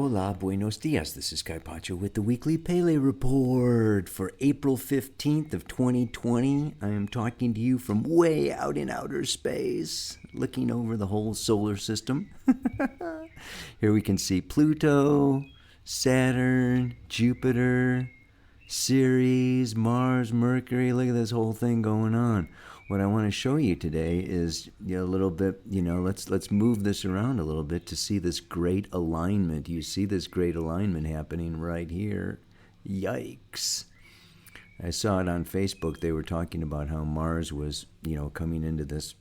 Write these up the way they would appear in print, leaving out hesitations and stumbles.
Hola, buenos dias. This is Carpaccio with the weekly Pele report for April 15th of 2020. I am talking to you from way out in outer space, looking over the whole solar system. Here we can see Pluto, Saturn, Jupiter, Ceres, Mars, Mercury. Look at this whole thing going on. What I want to show you today is a little bit, let's move this around a little bit to see this great alignment. You see this great alignment happening right here. Yikes. I saw it on Facebook. They were talking about how Mars was, coming into this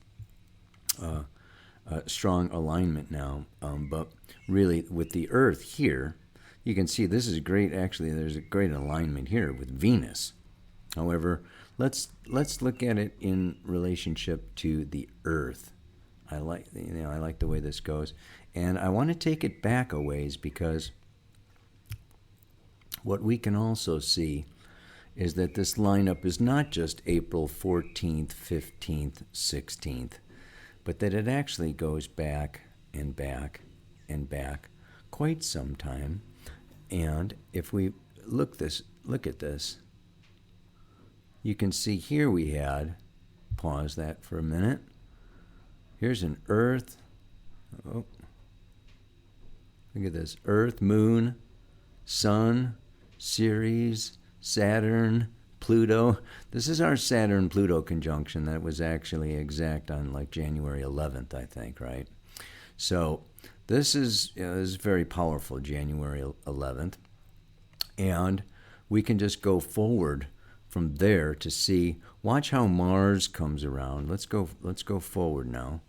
strong alignment now. But really, with the Earth here, you can see this is great. Actually, there's a great alignment here with Venus. However, let's look at it in relationship to the Earth. I like the way this goes, and I want to take it back a ways because what we can also see is that this lineup is not just April 14th, 15th, 16th, but that it actually goes back and back and back quite some time. And if we look at this. You can see here we had, pause that for a minute. Here's an Earth. Oh, look at this. Earth, Moon, Sun, Ceres, Saturn, Pluto. This is our Saturn-Pluto conjunction that was actually exact on like January 11th, I think, right? So this is very powerful, January 11th. And we can just go forward from there to see. Watch how Mars comes around. Let's go forward now.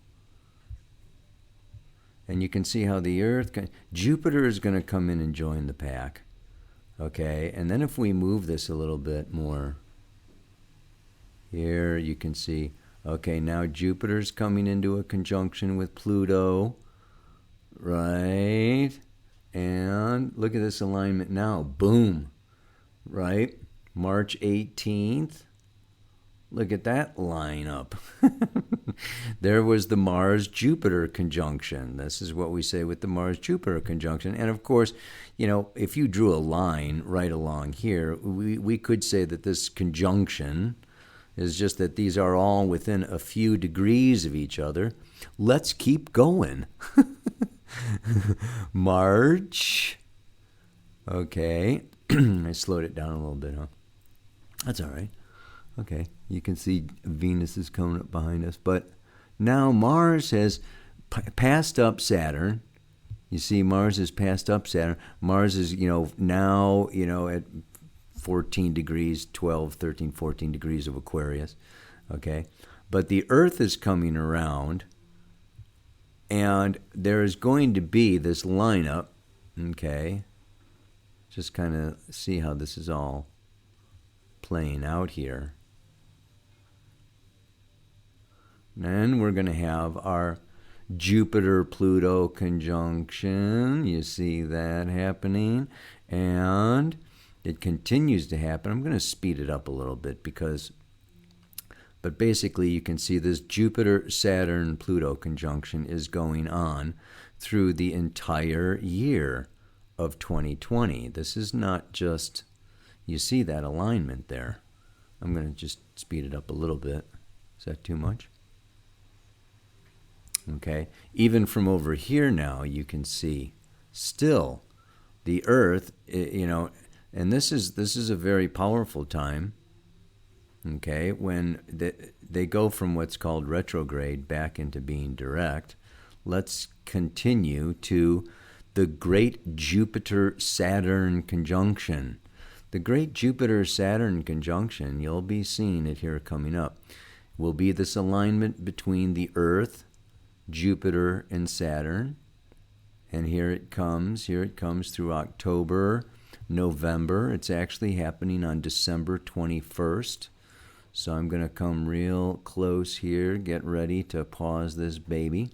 And you can see how the Earth, Jupiter is going to come in and join the pack. Okay, and then if we move this a little bit more, here you can see, okay, now Jupiter's coming into a conjunction with Pluto, right? And look at this alignment now, boom, right? March 18th, look at that lineup. There was the Mars-Jupiter conjunction. This is what we say with the Mars-Jupiter conjunction. And of course, if you drew a line right along here, we could say that this conjunction is just that these are all within a few degrees of each other. Let's keep going. March. Okay. I slowed it down a little bit, huh? That's all right. Okay, you can see Venus is coming up behind us. But now Mars has passed up Saturn. You see Mars has passed up Saturn. Mars is, now, at 14 degrees, 12, 13, 14 degrees of Aquarius. Okay, but the Earth is coming around, and there is going to be this lineup, okay? Just kind of see how this is all playing out here. And we're going to have our Jupiter-Pluto conjunction. You see that happening. And it continues to happen. I'm going to speed it up a little bit but basically you can see this Jupiter-Saturn-Pluto conjunction is going on through the entire year of 2020. This is not just, you see that alignment there. I'm going to just speed it up a little bit. Is that too much? Okay. Even from over here now, you can see still the Earth, and this is a very powerful time. Okay, when they go from what's called retrograde back into being direct. Let's continue to the great Jupiter-Saturn conjunction. The great Jupiter-Saturn conjunction, you'll be seeing it here coming up, will be this alignment between the Earth, Jupiter, and Saturn. And here it comes through October, November. It's actually happening on December 21st. So I'm going to come real close here. Get ready to pause this baby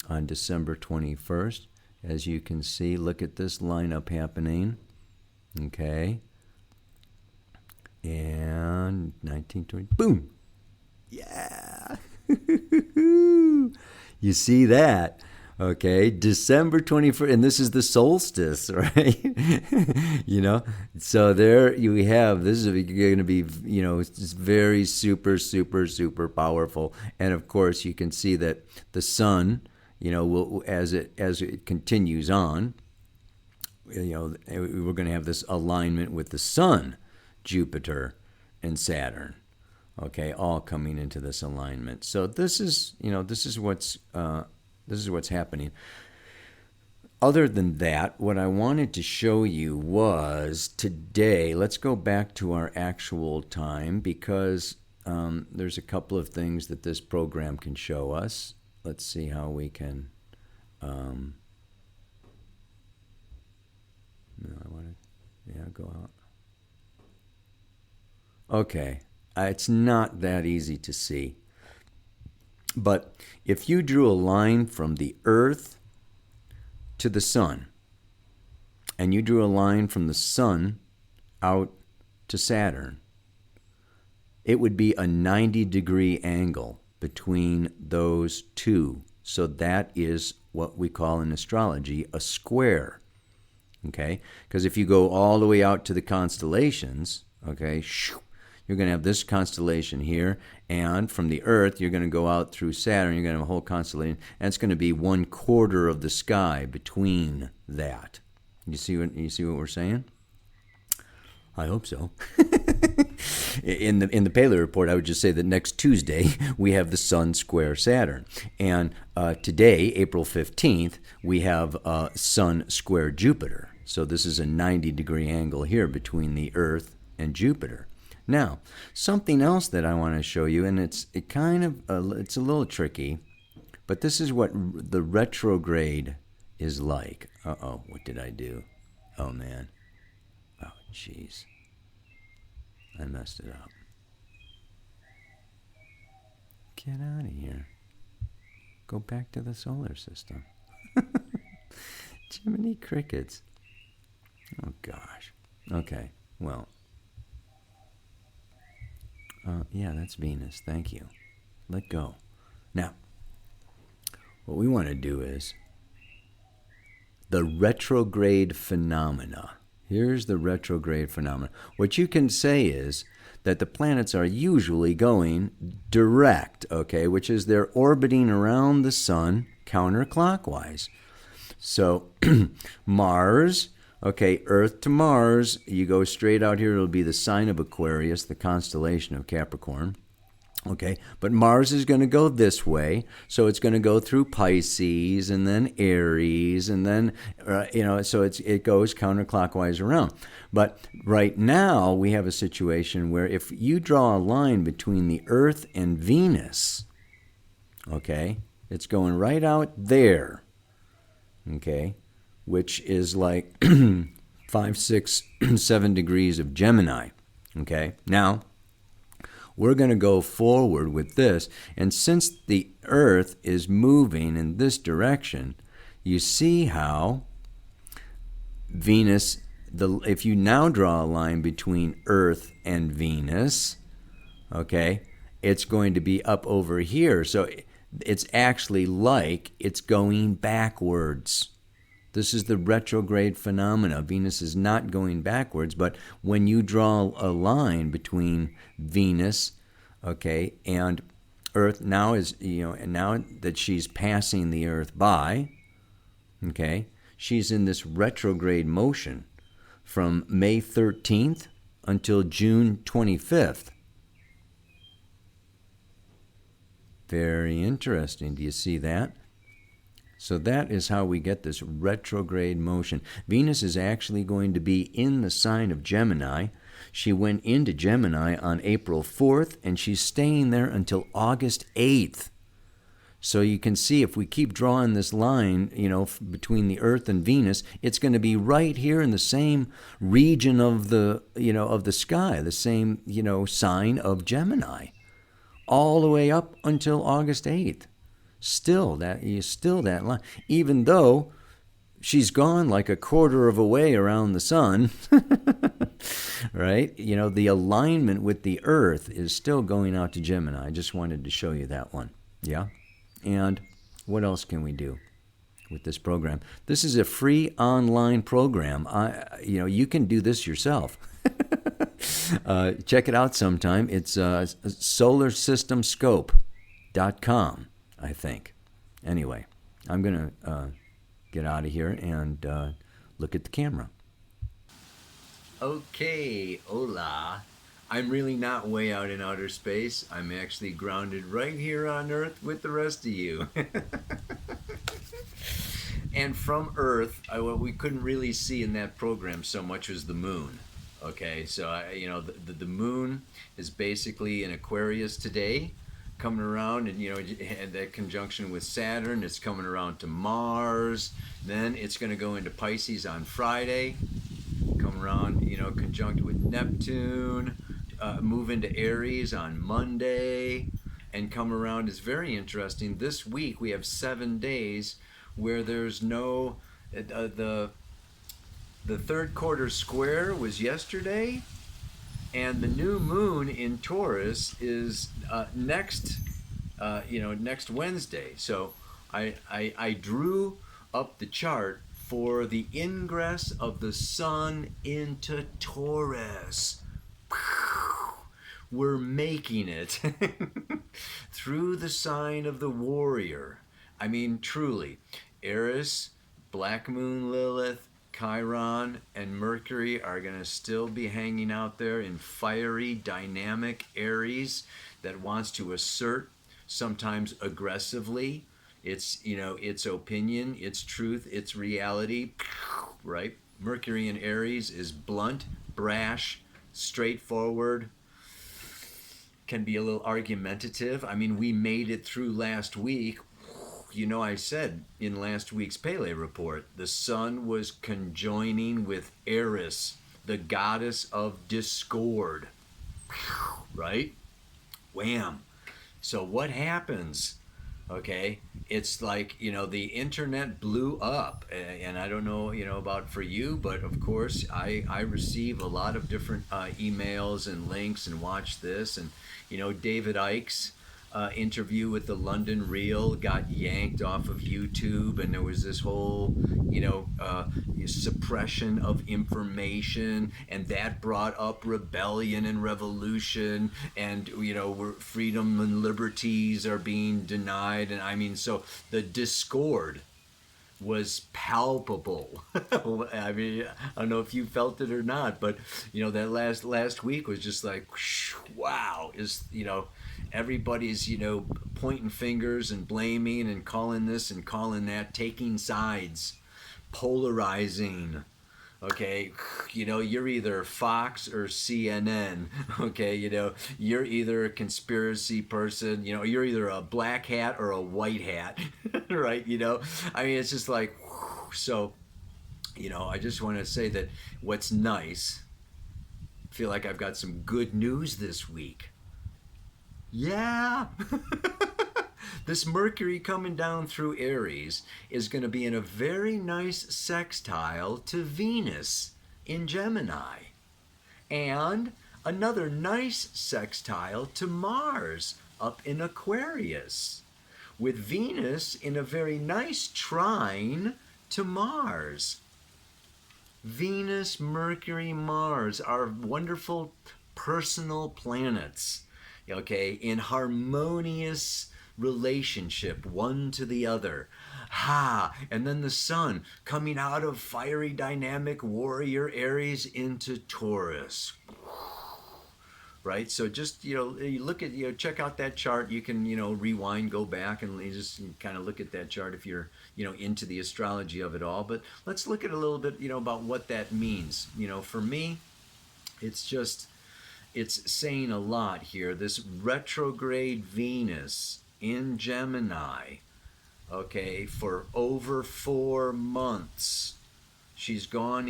on December 21st. As you can see, look at this lineup happening. Okay. And 1920, boom. Yeah. You see that? Okay, December 21st, and this is the solstice, right? So there you have, this is going to be, it's very super, super, super powerful. And of course, you can see that the sun, will, as it continues on, we're going to have this alignment with the sun, Jupiter, and Saturn. Okay, all coming into this alignment. So this is what's happening. Other than that, what I wanted to show you was today. Let's go back to our actual time because there's a couple of things that this program can show us. Let's see how we can. Go out. Okay. It's not that easy to see. But if you drew a line from the Earth to the Sun, and you drew a line from the Sun out to Saturn, it would be a 90-degree angle between those two. So that is what we call in astrology a square. Okay? Because if you go all the way out to the constellations, okay, you're going to have this constellation here, and from the Earth, you're going to go out through Saturn, you're going to have a whole constellation, and it's going to be 1/4 of the sky between that. You see what we're saying? I hope so. In the Paleo report, I would just say that next Tuesday, we have the Sun square Saturn. And today, April 15th, we have Sun square Jupiter. So this is a 90-degree angle here between the Earth and Jupiter. Now, something else that I want to show you, and it's a little tricky, but this is what the retrograde is like. Uh-oh, what did I do? Oh, man. Oh, jeez. I messed it up. Get out of here. Go back to the solar system. Jiminy crickets. Oh, gosh. Okay, well. Yeah, that's Venus. Thank you. Let go. Now, what we want to do is the retrograde phenomena. Here's the retrograde phenomena. What you can say is that the planets are usually going direct, okay, which is they're orbiting around the sun counterclockwise. So Mars, okay, Earth to Mars, you go straight out here, it'll be the sign of Aquarius, the constellation of Capricorn. Okay, but Mars is going to go this way, so it's going to go through Pisces and then Aries, and then, so it goes counterclockwise around. But right now, we have a situation where if you draw a line between the Earth and Venus, okay, it's going right out there, okay, which is like 5, 6, 7 degrees of Gemini, okay? Now, we're going to go forward with this, and since the Earth is moving in this direction, you see how Venus, if you now draw a line between Earth and Venus, okay, it's going to be up over here. So it's actually like it's going backwards. This is the retrograde phenomena. Venus is not going backwards, but when you draw a line between Venus, okay, and Earth, now now that she's passing the Earth by, okay, she's in this retrograde motion from May 13th until June 25th. Very interesting. Do you see that? So that is how we get this retrograde motion. Venus is actually going to be in the sign of Gemini. She went into Gemini on April 4th, and she's staying there until August 8th. So you can see if we keep drawing this line, between the Earth and Venus, it's going to be right here in the same region of the, of the sky, the same, sign of Gemini, all the way up until August 8th. Still that line, even though she's gone like 1/4 of a way around the sun, right? The alignment with the Earth is still going out to Gemini. I just wanted to show you that one. Yeah? And what else can we do? with this program. This is a free online program. You can do this yourself. Check it out sometime. It's solarsystemscope.com, I think. Anyway, I'm going to get out of here and look at the camera. Okay, hola. I'm really not way out in outer space. I'm actually grounded right here on Earth with the rest of you. And from Earth, what we couldn't really see in that program so much was the moon. Okay, so the moon is basically in Aquarius today, coming around, and had that conjunction with Saturn. It's coming around to Mars. Then it's going to go into Pisces on Friday, come around, conjunct with Neptune, move into Aries on Monday, and come around. Is very interesting. This week we have 7 days where there's no the third quarter square was yesterday, and the new moon in Taurus is next Wednesday. So I drew up the chart for the ingress of the sun into Taurus. We're making it through the sign of the warrior. I mean, truly, Aries, Black Moon Lilith, Chiron, and Mercury are going to still be hanging out there in fiery, dynamic Aries that wants to assert, sometimes aggressively, its opinion, its truth, its reality, right? Mercury in Aries is blunt, brash, straightforward, can be a little argumentative. I mean, we made it through last week. I said in last week's Pele report, the sun was conjoining with Eris, the goddess of discord, right? Wham. So what happens? Okay, it's like, the internet blew up, and I don't know, about for you, but of course I receive a lot of different emails and links and watch this, and David Icke's interview with the London Reel got yanked off of YouTube, and there was this whole suppression of information, and that brought up rebellion and revolution, and where freedom and liberties are being denied, and I mean, so the discord was palpable. I mean, I don't know if you felt it or not, but that last week was just like, wow, is everybody's pointing fingers and blaming and calling this and calling that, taking sides, polarizing. Okay, you're either Fox or CNN. Okay, you're either a conspiracy person. You're either a black hat or a white hat, right? I mean, it's just like, so. I just want to say that what's nice. I feel like I've got some good news this week. Yeah. This Mercury coming down through Aries is going to be in a very nice sextile to Venus in Gemini. And another nice sextile to Mars up in Aquarius, with Venus in a very nice trine to Mars. Venus, Mercury, Mars are wonderful personal planets, okay, in harmonious relationship one to the other. And then the sun coming out of fiery dynamic warrior Aries into Taurus. Right? So just, you look at, check out that chart. You can, rewind, go back, and you just kind of look at that chart if you're, into the astrology of it all. But let's look at a little bit, about what that means. For me, it's saying a lot here. This retrograde Venus in Gemini, okay, for over 4 months. She's gone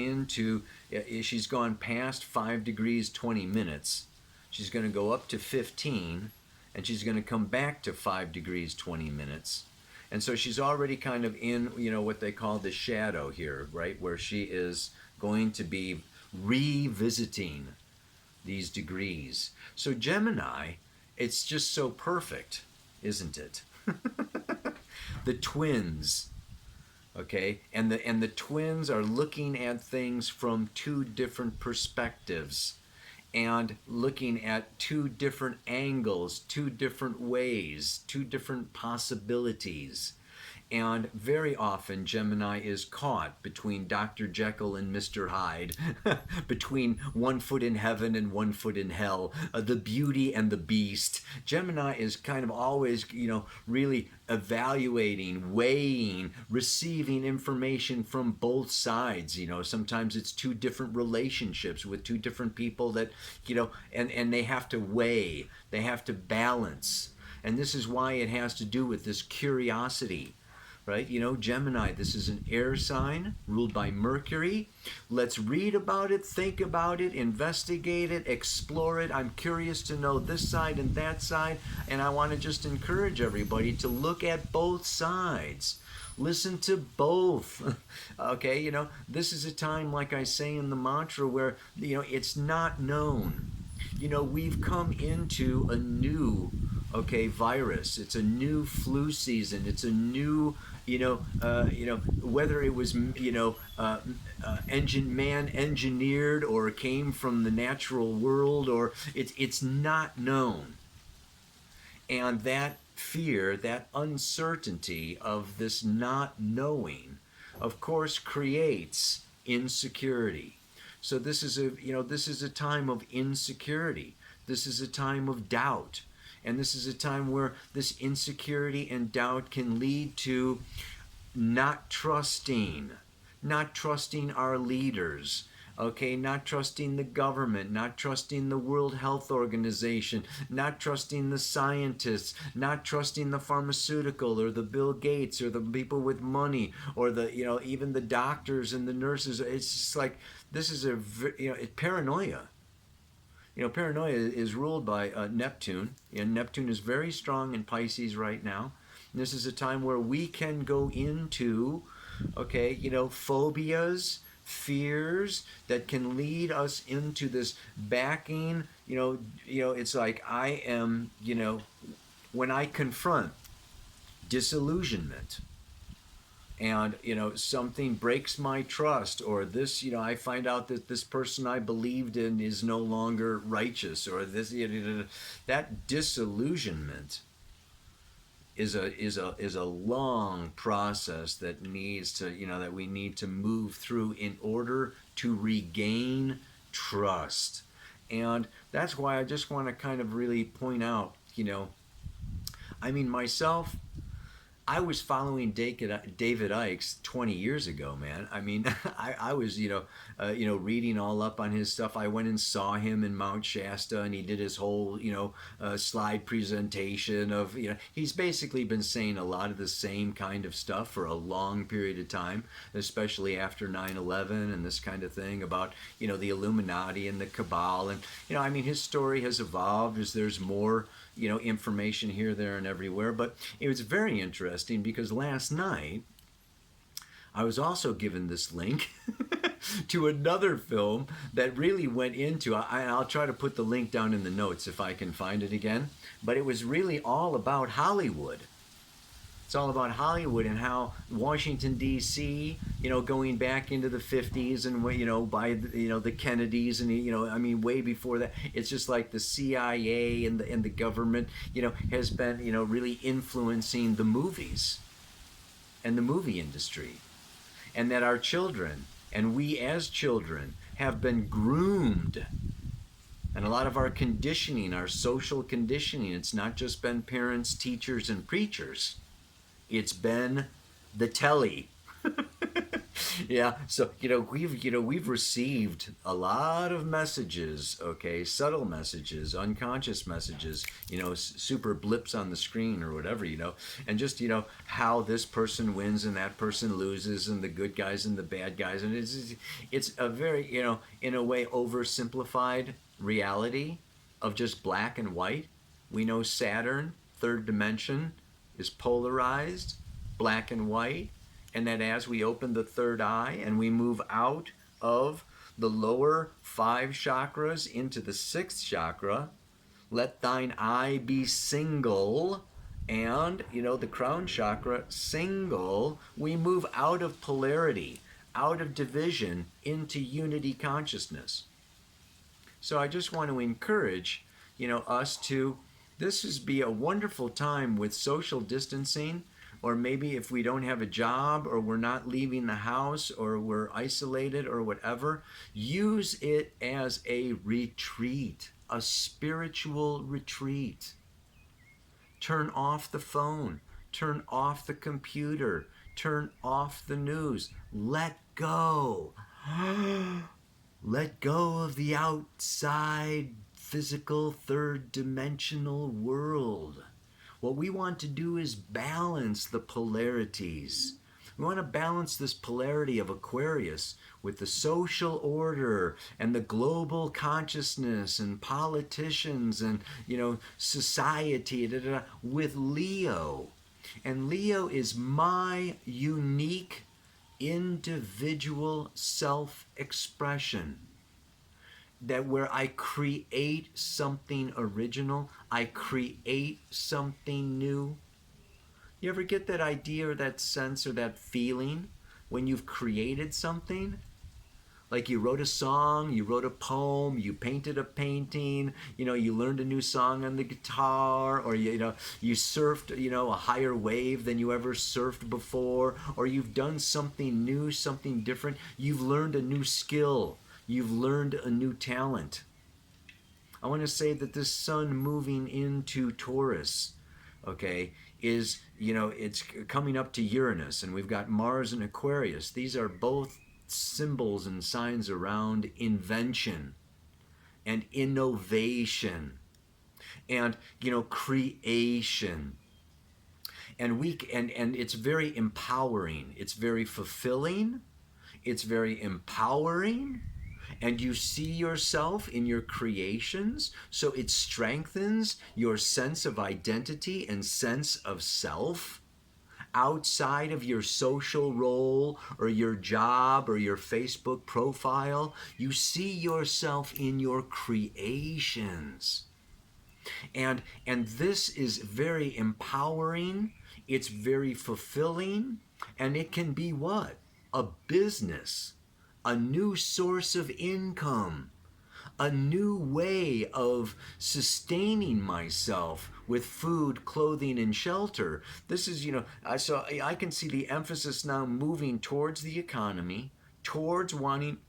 past 5 degrees 20 minutes. She's going to go up to 15, and she's going to come back to 5 degrees 20 minutes. And so she's already kind of in, what they call the shadow here, right, where she is going to be revisiting these degrees. So Gemini, it's just so perfect, isn't it? The twins, Okay, and the twins are looking at things from two different perspectives and looking at two different angles, two different ways, two different possibilities. And very often, Gemini is caught between Dr. Jekyll and Mr. Hyde, between one foot in heaven and one foot in hell, the beauty and the beast. Gemini is kind of always, really evaluating, weighing, receiving information from both sides. Sometimes it's two different relationships with two different people that, and they have to weigh, they have to balance. And this is why it has to do with this curiosity. Right? Gemini, this is an air sign ruled by Mercury. Let's read about it, think about it, investigate it, explore it. I'm curious to know this side and that side, and I want to just encourage everybody to look at both sides. Listen to both. Okay, this is a time, like I say in the mantra, where, it's not known. We've come into a new, virus. It's a new flu season. It's a new, whether it was, man engineered or came from the natural world, or it's not known. And that fear, that uncertainty of this not knowing, of course, creates insecurity. So this is a time of insecurity. This is a time of doubt. And this is a time where this insecurity and doubt can lead to not trusting our leaders, not trusting the government, not trusting the World Health Organization, not trusting the scientists, not trusting the pharmaceutical or the Bill Gates or the people with money or the, even the doctors and the nurses. It's just like, this is paranoia. Paranoia is ruled by Neptune, and Neptune is very strong in Pisces right now. And this is a time where we can go into, phobias, fears that can lead us into this backing. It's like I am, when I confront disillusionment, and something breaks my trust, or this, I find out that this person I believed in is no longer righteous, or this, that disillusionment is a long process that needs to, that we need to move through in order to regain trust. And that's why I just want to kind of really point out, myself, I was following David Icke 20 years ago, man. I was, reading all up on his stuff. I went and saw him in Mount Shasta, and he did his whole, slide presentation of, he's basically been saying a lot of the same kind of stuff for a long period of time, especially after 9/11 and this kind of thing about, the Illuminati and the Cabal. And, his story has evolved as there's more, information here, there, and everywhere. But it was very interesting because last night I was also given this link to another film that really went into, I'll try to put the link down in the notes if I can find it again, but it was really all about Hollywood. It's all about Hollywood and how Washington, D.C., going back into the 50s and, by, the Kennedys and, way before that, it's just like the CIA and the government, has been, really influencing the movies and the movie industry. And that our children, and we as children, have been groomed. And a lot of our conditioning, our social conditioning, it's not just been parents, teachers, and preachers. It's been the telly. Yeah, so we've received a lot of messages, subtle messages, unconscious messages, super blips on the screen or whatever, and just how this person wins and that person loses, and the good guys and the bad guys, and it's a very in a way oversimplified reality of just black and white. We know Saturn, third dimension, is polarized, black and white, and that as we open the third eye and we move out of the lower 5 chakras into the 6th chakra, let thine eye be single And, the crown chakra, single, we move out of polarity, out of division, into unity consciousness. So I just want to encourage, us to, this is be a wonderful time with social distancing, or maybe if we don't have a job, or we're not leaving the house, or we're isolated, or whatever, use it as a retreat, a spiritual retreat. Turn off the phone, turn off the computer, turn off the news. Let go. Let go of the outside, physical, third dimensional world. What we want to do is balance the polarities. We want to balance this polarity of Aquarius with the social order and the global consciousness and politicians and, society, with Leo. And Leo is my unique individual self-expression. That where I create something original, I create something new. You ever get that idea or that sense or that feeling when you've created something? Like you wrote a song, you wrote a poem, you painted a painting, you learned a new song on the guitar, or you surfed, a higher wave than you ever surfed before, or you've done something new, something different. You've learned a new skill. You've learned a new talent. I want to say that this sun moving into Taurus, okay, is, it's coming up to Uranus, and we've got Mars and Aquarius. These are both symbols and signs around invention and innovation and, creation. And it's very empowering. It's very fulfilling. It's very empowering. And you see yourself in your creations, so it strengthens your sense of identity and sense of self outside of your social role or your job or your Facebook profile. You see yourself in your creations. And this is very empowering, it's very fulfilling, and it can be what? A business. A new source of income, a new way of sustaining myself with food, clothing, and shelter. This is, I can see the emphasis now moving towards the economy, towards wanting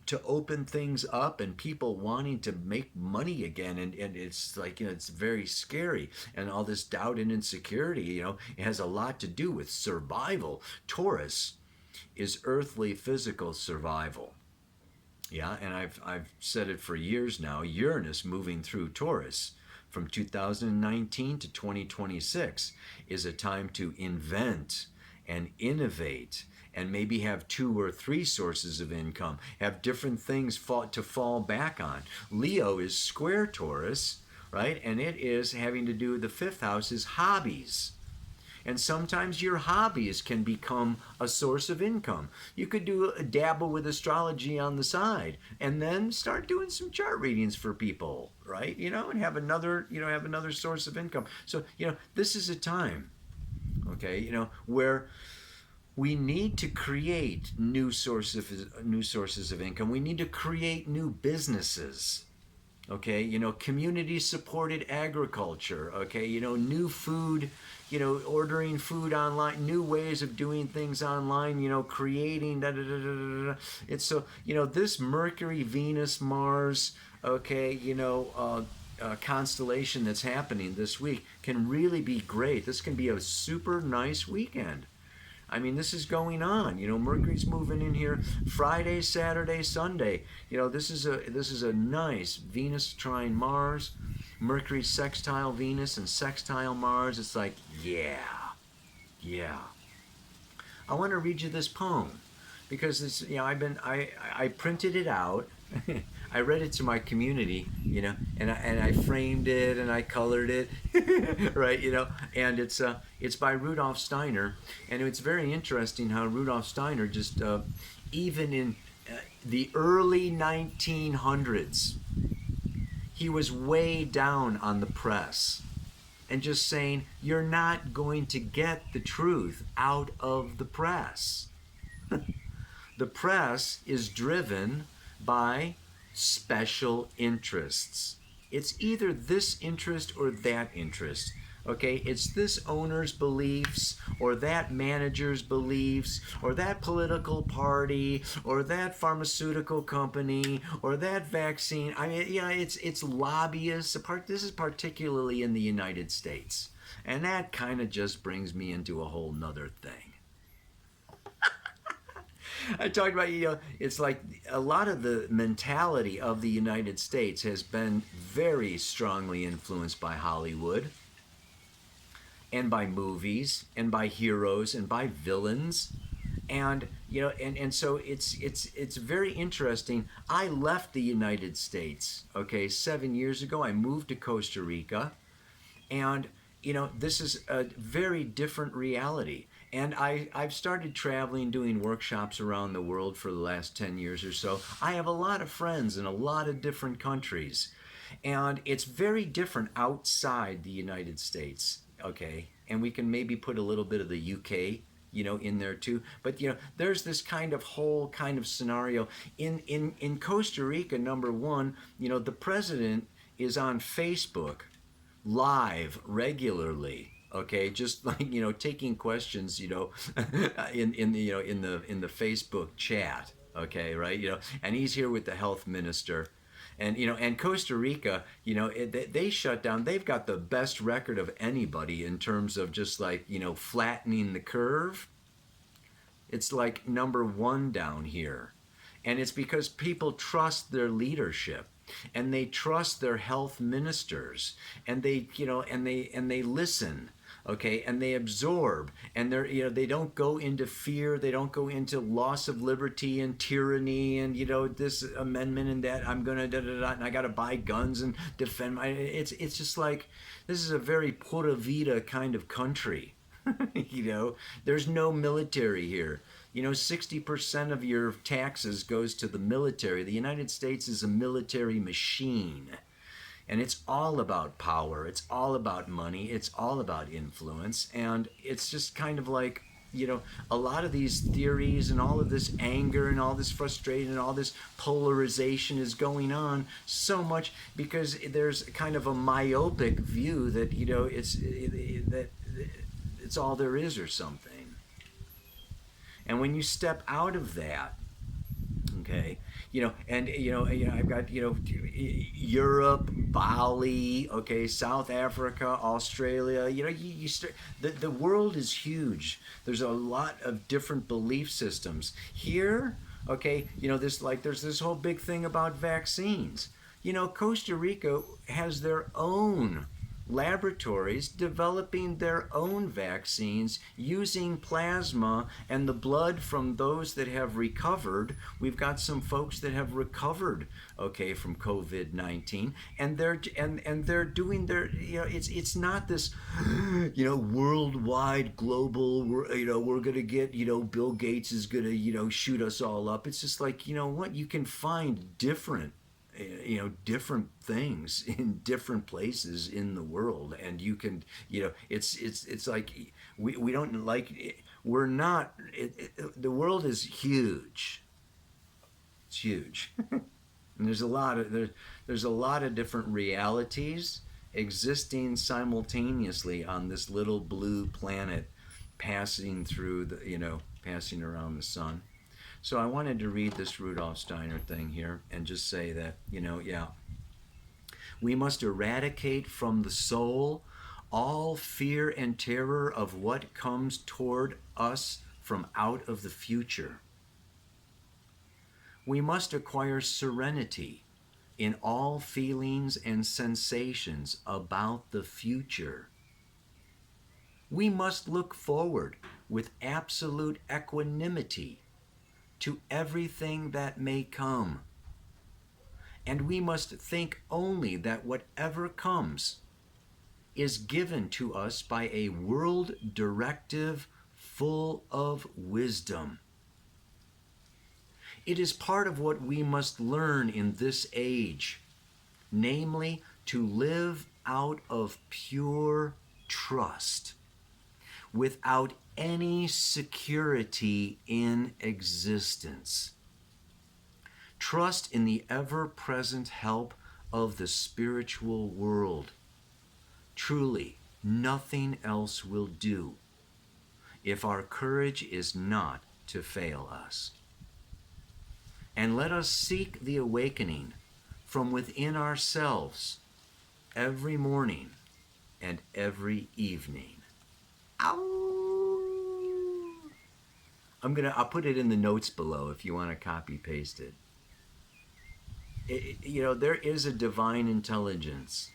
to open things up and people wanting to make money again. And it's like, it's very scary. And all this doubt and insecurity, it has a lot to do with survival. Taurus is earthly physical survival. Yeah, and I've said it for years now. Uranus moving through Taurus from 2019 to 2026 is a time to invent and innovate and maybe have 2 or 3 sources of income, have different things to fall back on. Leo is square Taurus, right? And it is having to do with the 5th house is hobbies. And sometimes your hobbies can become a source of income. You could dabble with astrology on the side, and then start doing some chart readings for people, right? And have another source of income. So, this is a time, okay, where we need to create new sources of income. We need to create new businesses. Okay, community supported agriculture, okay, new food, ordering food online, new ways of doing things online, creating It's so, this Mercury, Venus, Mars, okay, constellation that's happening this week can really be great. This can be a super nice weekend. I mean, this is going on. Mercury's moving in here Friday, Saturday, Sunday. This is a nice Venus trine Mars, Mercury sextile Venus and sextile Mars. It's like, yeah. I want to read you this poem because it's, I printed it out. I read it to my community, and I framed it and I colored it, right, and it's by Rudolf Steiner, and it's very interesting how Rudolf Steiner just even in the early 1900s, he was way down on the press. and just saying, you're not going to get the truth out of the press. The press is driven by special interests. It's either this interest or that interest. Okay, it's this owner's beliefs or that manager's beliefs or that political party or that pharmaceutical company or that vaccine. I mean, yeah, it's lobbyists. This is particularly in the United States. And that kind of just brings me into a whole nother thing. I talked about, it's like a lot of the mentality of the United States has been very strongly influenced by Hollywood and by movies and by heroes and by villains. And and so it's very interesting. I left the United States, okay, 7 years ago. I moved to Costa Rica, and this is a very different reality. And I've started traveling, doing workshops around the world for the last 10 years or so. I have a lot of friends in a lot of different countries. And it's very different outside the United States, okay? And we can maybe put a little bit of the UK, in there too. But, there's this kind of whole kind of scenario. In Costa Rica, number one, the president is on Facebook live regularly, okay, just like taking questions in the Facebook chat, okay, right, and he's here with the health minister. And Costa Rica, they shut down. They've got the best record of anybody in terms of just like flattening the curve. It's like number one down here, and it's because people trust their leadership, and they trust their health ministers, and they listen, okay, and they absorb, and they don't go into fear, they don't go into loss of liberty and tyranny and this amendment and that I'm gonna and I gotta buy guns and defend my. It's just like, this is a very pura vida kind of country. There's no military here. 60% of your taxes goes to the military. The United States is a military machine. And it's all about power. It's all about money. It's all about influence. And it's just kind of like, a lot of these theories and all of this anger and all this frustration and all this polarization is going on so much because there's kind of a myopic view that, it's all there is or something. And when you step out of that, okay, I've got, Europe, Bali, okay, South Africa, Australia, the world is huge. There's a lot of different belief systems. Here, okay, there's this whole big thing about vaccines. Costa Rica has their own laboratories developing their own vaccines using plasma and the blood from those that have recovered. We've got some folks that have recovered, okay, from COVID-19, and they're doing their, it's not this, worldwide global, we're gonna get, Bill Gates is gonna, shoot us all up. It's just like, what, you can find different things in different places in the world, and you can, it's like we don't like, we're not, the world is huge. It's huge. And there's a lot of different realities existing simultaneously on this little blue planet, passing through passing around the sun. So I wanted to read this Rudolf Steiner thing here and just say that, we must eradicate from the soul all fear and terror of what comes toward us from out of the future. We must acquire serenity in all feelings and sensations about the future. We must look forward with absolute equanimity to everything that may come. And we must think only that whatever comes is given to us by a world directive full of wisdom. It is part of what we must learn in this age, namely to live out of pure trust, without any security in existence. Trust in the ever-present help of the spiritual world. Truly, nothing else will do if our courage is not to fail us. And let us seek the awakening from within ourselves every morning and every evening. Ow! I'll put it in the notes below if you want to copy paste it. There is a divine intelligence.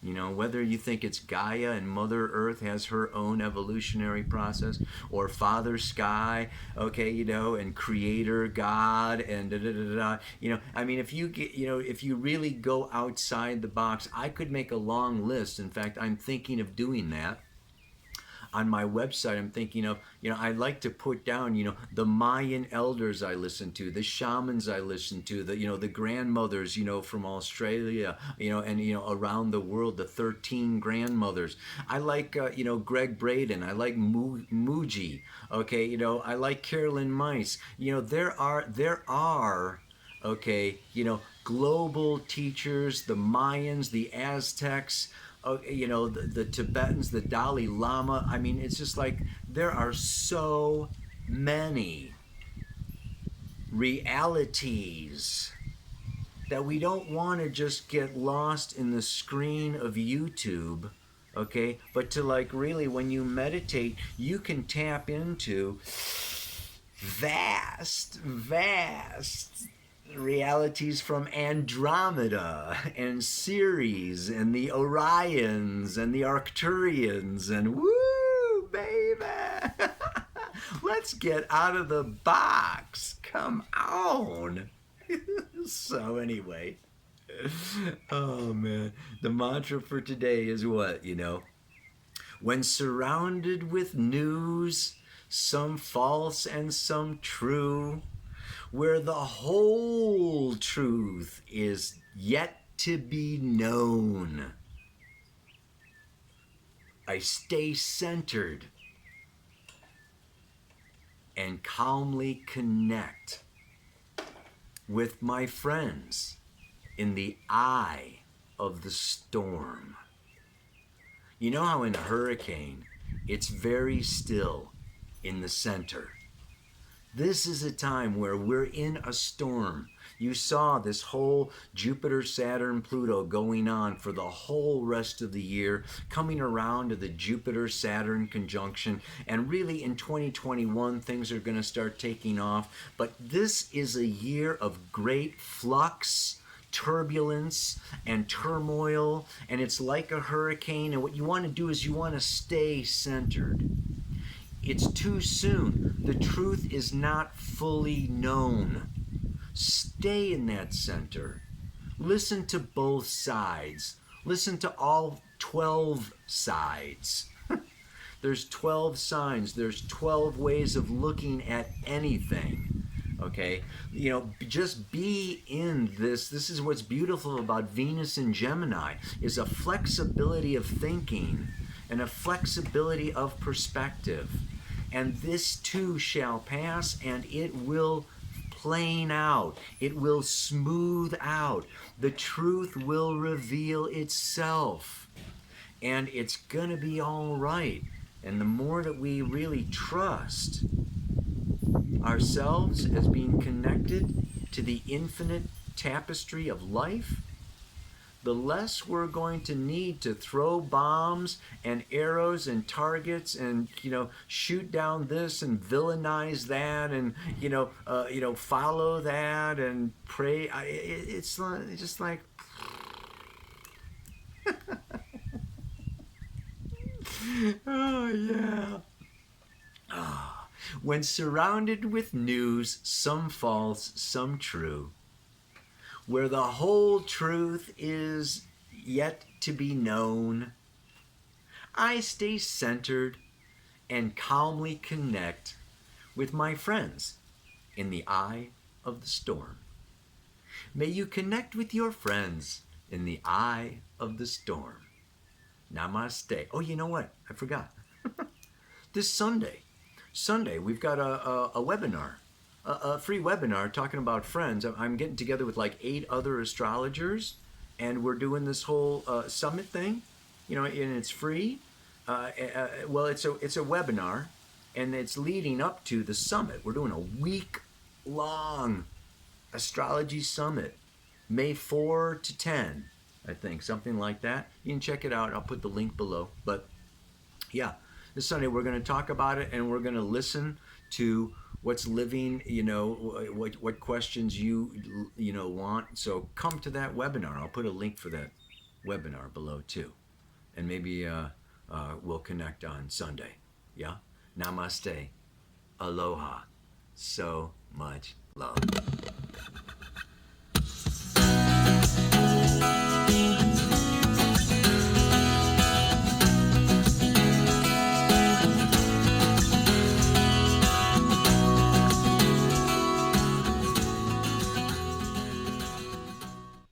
Whether you think it's Gaia and Mother Earth has her own evolutionary process, or Father Sky, and Creator God, and if you really go outside the box, I could make a long list. In fact, I'm thinking of doing that. On my website, I'm thinking of, I like to put down, the Mayan elders I listen to, the shamans I listen to, the grandmothers, from Australia, and, around the world, the 13 grandmothers. I like, Greg Braden. I like Muji. I like Carolyn Mice. There are, global teachers, the Mayans, the Aztecs, the Tibetans, the Dalai Lama. It's just like there are so many realities that we don't want to just get lost in the screen of YouTube, but to really, when you meditate, you can tap into vast realities from Andromeda and Ceres and the Orions and the Arcturians, and woo, baby! Let's get out of the box. Come on. So anyway, oh man, the mantra for today is what, when surrounded with news, some false and some true, where the whole truth is yet to be known, I stay centered and calmly connect with my friends in the eye of the storm. You know how in a hurricane, it's very still in the center. This is a time where we're in a storm. You saw this whole Jupiter, Saturn, Pluto going on for the whole rest of the year, coming around to the Jupiter-Saturn conjunction. And really in 2021, things are going to start taking off. But this is a year of great flux, turbulence, and turmoil. And it's like a hurricane. And what you want to do is you want to stay centered. It's too soon. The truth is not fully known. Stay in that center. Listen to both sides. Listen to all 12 sides. There's 12 signs. There's 12 ways of looking at anything. Just be in this. This is what's beautiful about Venus and Gemini, is a flexibility of thinking and a flexibility of perspective. And this too shall pass, and it will plane out. It will smooth out. The truth will reveal itself. And it's going to be all right. And the more that we really trust ourselves as being connected to the infinite tapestry of life, the less we're going to need to throw bombs and arrows and targets and, shoot down this and villainize that and, follow that and pray. It's just like, oh, yeah. When surrounded with news, some false, some true, where the whole truth is yet to be known, I stay centered and calmly connect with my friends in the eye of the storm. May you connect with your friends in the eye of the storm. Namaste. Oh, you know what? I forgot. This Sunday, we've got a webinar, a free webinar talking about friends. I'm getting together with like 8 other astrologers, and we're doing this whole summit thing, and it's free. Well, it's a webinar, and it's leading up to the summit. We're doing a week-long astrology summit, May 4 to 10, I think, something like that. You can check it out. I'll put the link below. But yeah, this Sunday we're going to talk about it, and we're going to listen to what's living, what questions you want. So come to that webinar. I'll put a link for that webinar below too, and maybe we'll connect on Sunday. Yeah. Namaste. Aloha. So much love.